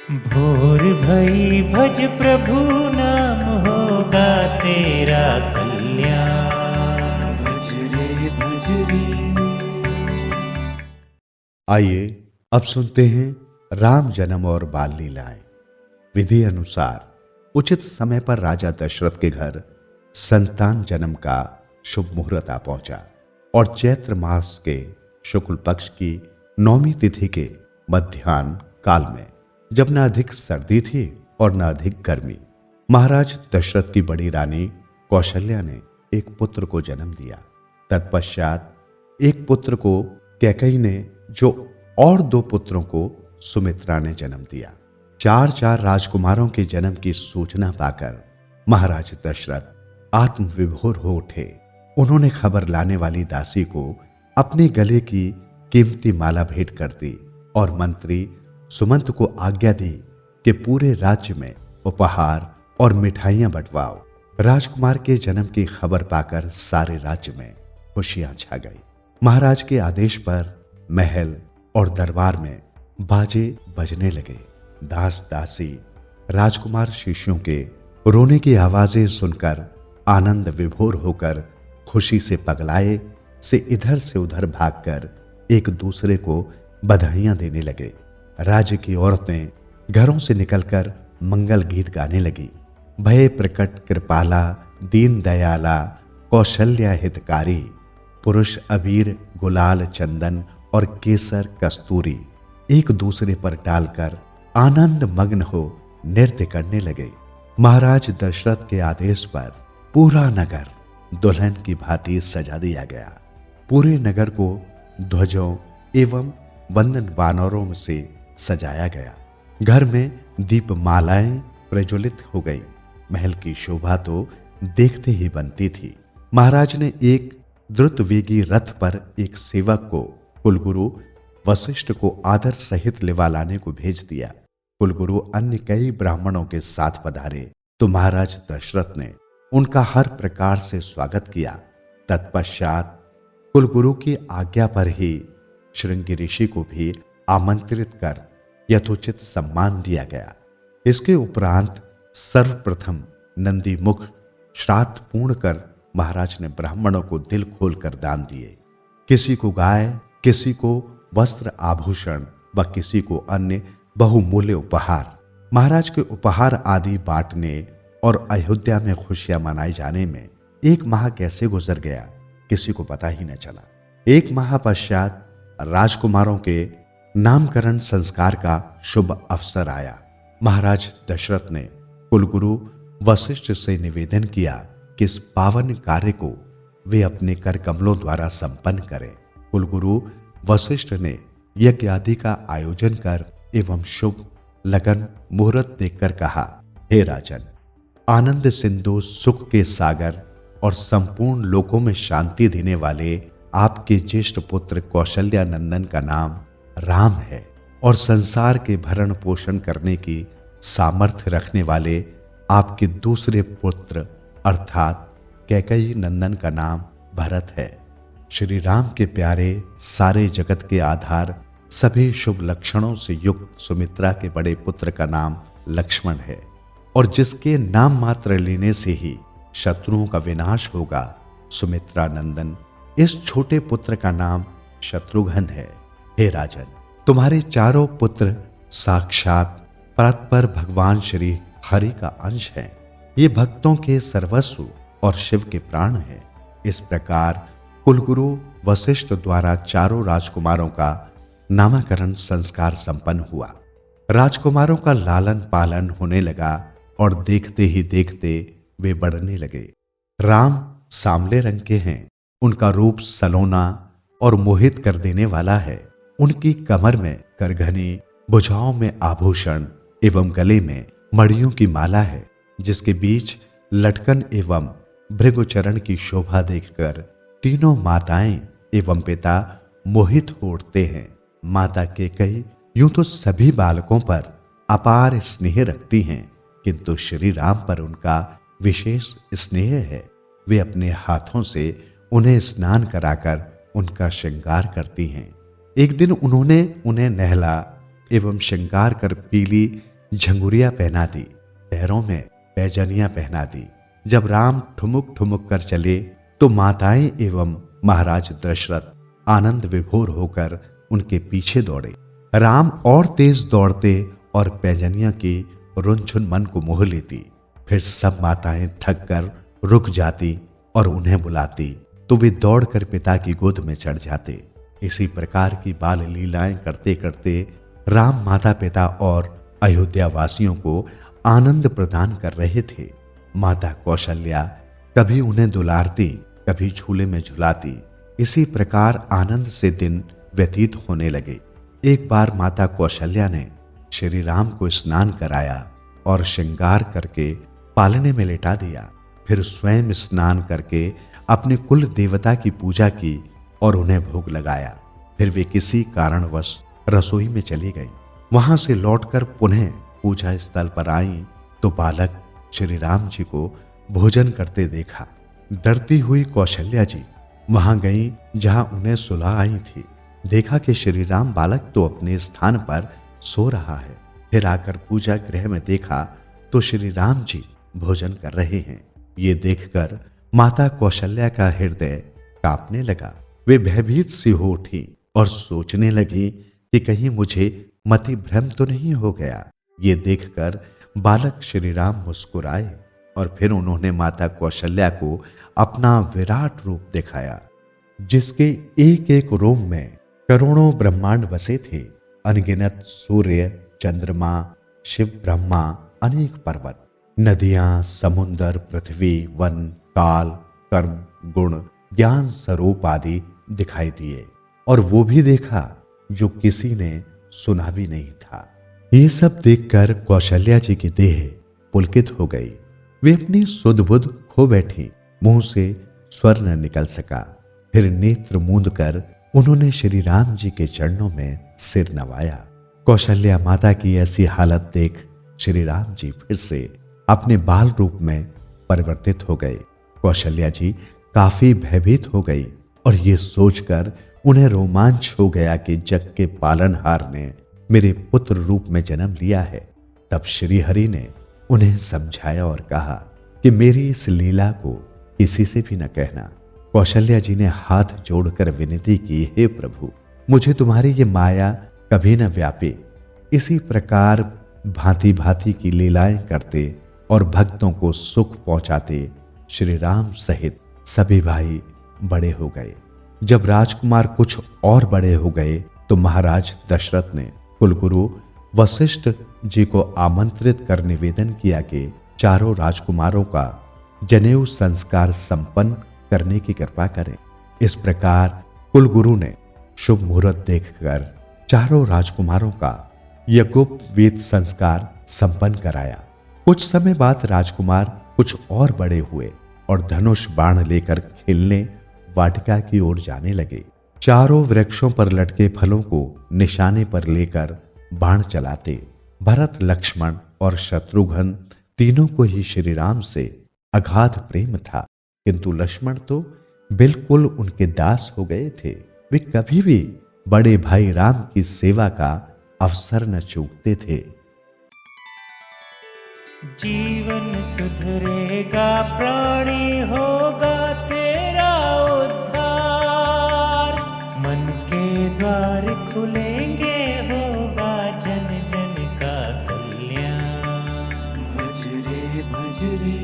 भोर भई भज प्रभु नाम होगा तेरा कल्याण। भज रे भज रे। आइए अब सुनते हैं राम जन्म और बाल लीलाएं। विधि अनुसार उचित समय पर राजा दशरथ के घर संतान जन्म का शुभ मुहूर्त आ पहुंचा और चैत्र मास के शुक्ल पक्ष की 9वीं तिथि के मध्याह्न काल में, जब न अधिक सर्दी थी और न अधिक गर्मी, महाराज दशरथ की बड़ी रानी कौशल्या ने एक पुत्र को जन्म दिया। तत्पश्चात एक पुत्र को कैकेयी ने, जो और 2 पुत्रों को सुमित्रा ने जन्म दिया। 4 राजकुमारों के जन्म की सूचना पाकर महाराज दशरथ आत्मविभोर हो उठे। उन्होंने खबर लाने वाली दासी को अपने गले की कीमती माला भेंट कर दी और मंत्री सुमंत को आज्ञा दी कि पूरे राज्य में उपहार और मिठाइयां बंटवाओ। राजकुमार के जन्म की खबर पाकर सारे राज्य में खुशियां छा गई। महाराज के आदेश पर महल और दरबार में बाजे बजने लगे। दास दासी राजकुमार शिष्यों के रोने की आवाजें सुनकर आनंद विभोर होकर खुशी से पगलाए से इधर से उधर भागकर एक दूसरे को बधाइयां देने लगे। राज्य की औरतें घरों से निकलकर मंगल गीत गाने लगी। भय प्रकट कृपाला दीन दयाला कौशल्या हितकारी, पुरुष अबीर गुलाल चंदन और केसर कस्तूरी एक दूसरे पर डालकर आनंद मग्न हो नृत्य करने लगे। महाराज दशरथ के आदेश पर पूरा नगर दुल्हन की भांति सजा दिया गया। पूरे नगर को ध्वजों एवं वंदन वानरों से सजाया गया। घर में दीपमालाएं प्रज्वलित हो गई। महल की शोभा तो देखते ही बनती थी। महाराज ने एक द्रुतवेगी रथ पर एक सेवक को कुलगुरु वशिष्ठ को आदर सहित लिवा लाने को भेज दिया। कुलगुरु अन्य कई ब्राह्मणों के साथ पधारे तो महाराज दशरथ ने उनका हर प्रकार से स्वागत किया। तत्पश्चात कुलगुरु की आज्ञा पर ही श्रृंगी ऋषि को भी आमंत्रित कर यथोचित सम्मान दिया गया। इसके उपरांत सर्वप्रथम नंदी मुख श्राद्ध पूर्ण कर महाराज ने ब्राह्मणों को दिल खोलकर दान दिए। किसी को गाय, किसी को वस्त्र आभूषण व किसी को अन्य बहुमूल्य उपहार। महाराज के उपहार आदि बांटने और अयोध्या में खुशियां मनाए जाने में 1 माह कैसे गुजर गया, किसी को पता ही न चला। 1 माह पश्चात राजकुमारों के नामकरण संस्कार का शुभ अवसर आया। महाराज दशरथ ने कुलगुरु वशिष्ठ से निवेदन किया कि इस पावन कार्य को वे अपने कर कमलों द्वारा संपन्न करें। कुलगुरु वशिष्ठ ने यज्ञ आदि का आयोजन कर एवं शुभ लगन मुहूर्त देखकर कहा, हे राजन, आनंद सिंधु सुख के सागर और संपूर्ण लोकों में शांति देने वाले आपके ज्येष्ठ पुत्र कौशल्या नंदन का नाम राम है और संसार के भरण पोषण करने की सामर्थ्य रखने वाले आपके दूसरे पुत्र अर्थात कैकेयी नंदन का नाम भरत है। श्री राम के प्यारे सारे जगत के आधार सभी शुभ लक्षणों से युक्त सुमित्रा के बड़े पुत्र का नाम लक्ष्मण है और जिसके नाम मात्र लेने से ही शत्रुओं का विनाश होगा, सुमित्रा नंदन इस छोटे पुत्र का नाम शत्रुघ्न है। हे राजन, तुम्हारे चारों पुत्र साक्षात परस्पर भगवान श्री हरि का अंश हैं। ये भक्तों के सर्वस्व और शिव के प्राण हैं। इस प्रकार कुलगुरु वशिष्ठ द्वारा चारों राजकुमारों का नामकरण संस्कार संपन्न हुआ। राजकुमारों का लालन पालन होने लगा और देखते ही देखते वे बढ़ने लगे। राम सांवले रंग के हैं। उनका रूप सलोना और मोहित कर देने वाला है। उनकी कमर में करघनी, भुजाओं में आभूषण एवं गले में मणियों की माला है, जिसके बीच लटकन एवं भृगुचरण की शोभा देखकर तीनों माताएं एवं पिता मोहित हो उठते हैं। माता कैकेयी यूं तो सभी बालकों पर अपार स्नेह रखती हैं, किंतु श्री राम पर उनका विशेष स्नेह है। वे अपने हाथों से उन्हें स्नान कराकर उनका श्रृंगार करती हैं। एक दिन उन्होंने उन्हें नहला एवं श्रृंगार कर पीली झंगुरिया पहना दी, पैरों में पैजनियां पहना दी। जब राम ठुमुक ठुमुक कर चले तो माताएं एवं महाराज दशरथ आनंद विभोर होकर उनके पीछे दौड़े। राम और तेज दौड़ते और पैजनिया की रुनझुन मन को मोह लेती। फिर सब माताएं थक कर रुक जाती और उन्हें बुलाती तो वे दौड़कर पिता की गोद में चढ़ जाते। इसी प्रकार की बाल लीलाएं करते करते राम माता पिता और अयोध्या वासियों को आनंद प्रदान कर रहे थे। माता कौशल्या कभी उन्हें दुलारती, कभी झूले में झुलाती। इसी प्रकार आनंद से दिन व्यतीत होने लगे। एक बार माता कौशल्या ने श्री राम को स्नान कराया और श्रृंगार करके पालने में लेटा दिया। फिर स्वयं स्नान करके अपने कुल देवता की पूजा की और उन्हें भोग लगाया। फिर वे किसी कारणवश रसोई में चली गई। वहां से लौटकर पुनः पूजा स्थल पर आई तो बालक श्री राम जी को भोजन करते देखा। डरती हुई कौशल्या जी वहां गई जहां उन्हें सुला आई थी। देखा कि श्री राम बालक तो अपने स्थान पर सो रहा है। फिर आकर पूजा गृह में देखा तो श्री राम जी भोजन कर रहे हैं। ये देखकर माता कौशल्या का हृदय कांपने लगा। वे भयभीत सी हो उठी और सोचने लगी कि कहीं मुझे मति भ्रम तो नहीं हो गया। ये देखकर बालक श्री राम मुस्कुराए और फिर उन्होंने माता कौशल्या को अपना विराट रूप दिखाया, जिसके एक एक रोम में करोड़ों ब्रह्मांड बसे थे। अनगिनत सूर्य, चंद्रमा, शिव, ब्रह्मा, अनेक पर्वत, नदियां, समुद्र, पृथ्वी, वन, काल, कर्म, गुण, ज्ञान स्वरूप आदि दिखाई दिए। और वो भी देखा जो किसी ने सुना भी नहीं था। ये सब देखकर कौशल्या जी की देह पुलकित हो गई। वे अपनी सुध बुध खो बैठी। मुंह से स्वर न निकल सका। फिर नेत्र मूंद कर उन्होंने श्री राम जी के चरणों में सिर नवाया। कौशल्या माता की ऐसी हालत देख श्री राम जी फिर से अपने बाल रूप में परिवर्तित हो गए। कौशल्या जी काफी भयभीत हो गई और ये सोचकर उन्हें रोमांच हो गया कि जग के पालनहार ने मेरे पुत्र रूप में जन्म लिया है। तब श्री हरि ने उन्हें समझाया और कहा कि मेरी इस लीला को किसी से भी न कहना। कौशल्या जी ने हाथ जोड़कर विनती की, हे प्रभु, मुझे तुम्हारी ये माया कभी न व्यापे। इसी प्रकार भांति भांति की लीलाएं करते और भक्तों को सुख पहुंचाते श्री राम सहित सभी भाई बड़े हो गए। जब राजकुमार कुछ और बड़े हो गए तो महाराज दशरथ ने कुलगुरु वशिष्ठ जी को आमंत्रित कर निवेदन किया कि चारों राजकुमारों का जनेऊ संस्कार संपन्न करने की कृपा करें। इस प्रकार कुलगुरु ने शुभ मुहूर्त देखकर चारों राजकुमारों का यज्ञोपवीत संस्कार संपन्न कराया। कुछ समय बाद राजकुमार कुछ और बड़े हुए और धनुष बाण लेकर खेलने वाटिका की ओर जाने लगे। चारों वृक्षों पर लटके फलों को निशाने पर लेकर बाण चलाते। भरत, लक्ष्मण और शत्रुघ्न तीनों को ही श्री राम से अगाध प्रेम था, किंतु लक्ष्मण तो बिल्कुल उनके दास हो गए थे। वे कभी भी बड़े भाई राम की सेवा का अवसर न चूकते थे। जीवन सुधरेगा, प्राणी होगा तेरा उद्धार। मन के द्वार खुलेंगे, होगा जन जन का कल्याण। भज रे भज रे